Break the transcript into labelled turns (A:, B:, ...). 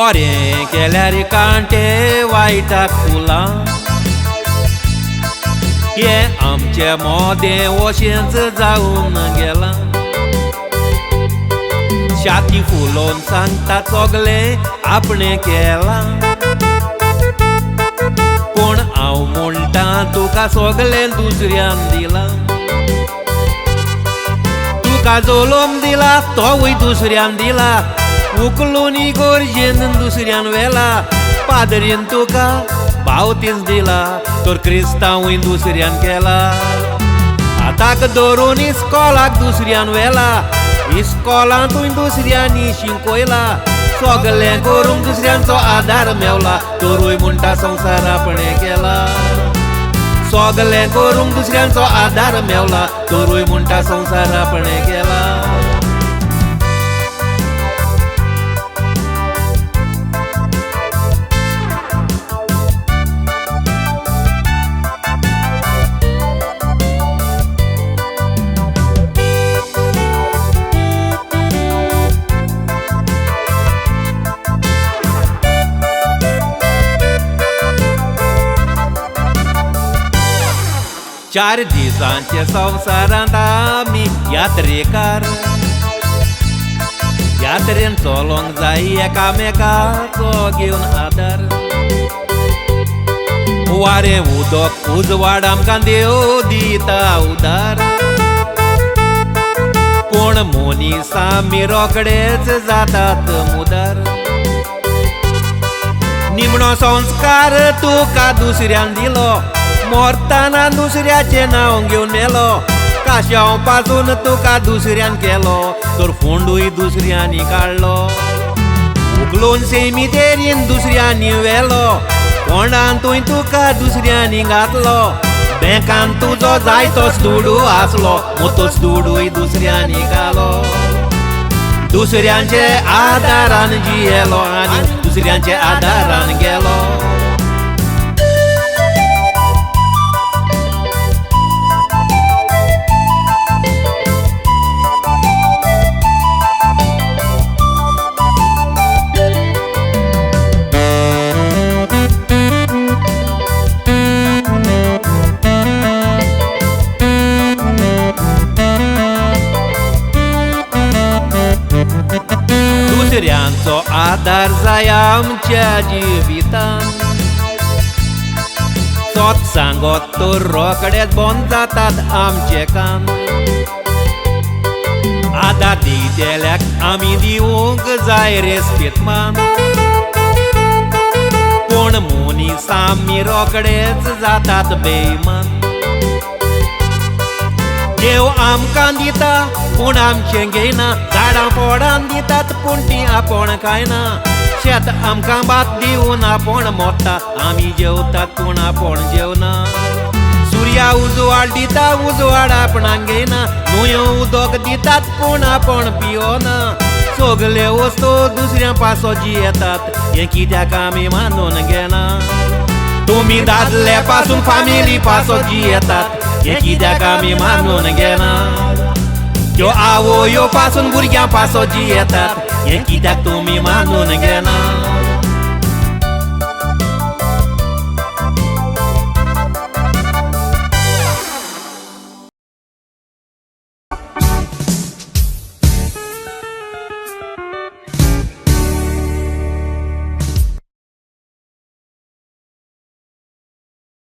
A: बरें केल्यार कांटे वायटाक फुलां हे आमचे मोदें अशेंच जावन गेलां छाती फुलोवन सांगता सगले आपणें केलां पूण हांव म्हणटा तुका सगलें दुसऱ्यान दिलां तुका जोलोम दिला तोवूय दुसऱ्यान दिला उकलून इगोर्जेन दुसऱ्यान व्हेला पादरीन तुका बावतीस दिला तर क्रिस्तांवूय दुसऱ्यान केला आताक धरून इस्कॉलाक दुसऱ्यान व्हेला इस्कॉलांतूय दुसऱ्यांनी शिकयला सगलें करूंक दुसऱ्यांचो आदार मेवला तोरूय म्हणटा संवसार आपणें केला सगलें करूंक दुसऱ्यांचो आदार मेवला तोरूय म्हणटा संवसार आपणें केला 4 दिसांचे संवसारांत आमी यात्रेकार यात्रेन चलोंक जाय एकामेकाचो घेवन आदार वारें उदक उजवाड आमकां देव दिता उदार पूण मनीस आमी रोखडेच जातात मुदार निमणो संस्कार तुका दुसऱ्यान दिलो मोरतना दुसऱ्याचें नांव घेवन मेलो काश्याव पासून तुका दुसऱ्यान केलो तर फोंडूय दुसऱ्यांनी काडलो उगलून सेमितेरीन दुसऱ्यांनी व्हेलो कोंडांतूय तुका दुसऱ्यांनी घातलो बँकान तुजो जाय तोच दुडू आसलो तोच दुडूय दुसऱ्यांनी घालो दुसऱ्यांचे आदारान जियेलो आनी दुसऱ्यांचे आदारान गेलो दुसऱ्यांचो आदार जाय आमच्या जिवितान सोत सांगत तर रोखडेच बंद जातात आमचे कान आदार दितेल्याक आमी दिवूंक जाय रेस्पेत मान पूण मनीस आमी रोखडेच जातात बेईमान देव आमकां दिता पूण आमचें घेयना झाडां पोडान दितात पूण तीं आपोण खायना शेत आमकां भात दिवन आपोण मोडटा आमी जेवतात पूण आपोण जेवना सुर्या उजवाड दिता उजवाड आपणाक घेयना न्हंयो उदक दितात पूण आपोण पियोना सगले वस्तू दुसऱ्या पासो जियेतात हें कित्याक आमी मानून घेना तुमी दादले पासून फामिली पासो जियेतात हें कित्याक आमी मानून घेना त्यो आवयो पासून भुरग्यां पासो जियेतात हें कित्याक तुमी मानून घेना